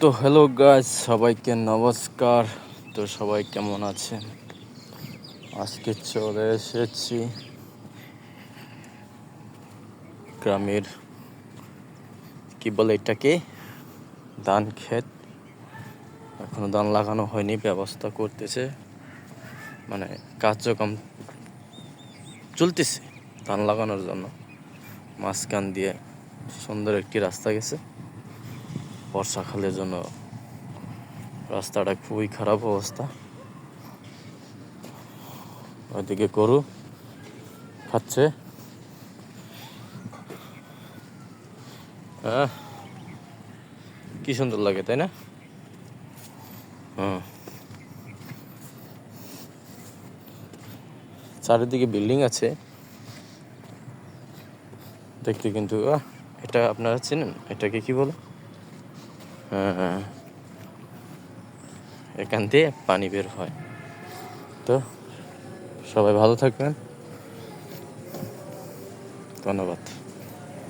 তো hello guys, সবাইকে নমস্কার। তো সবাই কেমন আছেন? আজকে চলে এসেছি গ্রামের কি বলে এটাকে ধান ক্ষেত। এখনো ধান লাগানো হয়নি, ব্যবস্থা করতেছে, মানে কার্যক্রম চলতেছে ধান লাগানোর জন্য। মাঝখান দিয়ে সুন্দর একটি রাস্তা গেছে। বর্ষাকালের জন্য রাস্তাটা খুবই খারাপ অবস্থা। ওইদিকে গরু খাচ্ছে। হ্যাঁ, কি সুন্দর লাগে, তাই না? চারিদিকে বিল্ডিং আছে দেখতে, কিন্তু এটা আপনারা চেনেন? এটাকে কি বলে? হ্যাঁ, এখান দিয়ে পানি বের হয়। তো সবাই ভালো থাকবেন, ধন্যবাদ।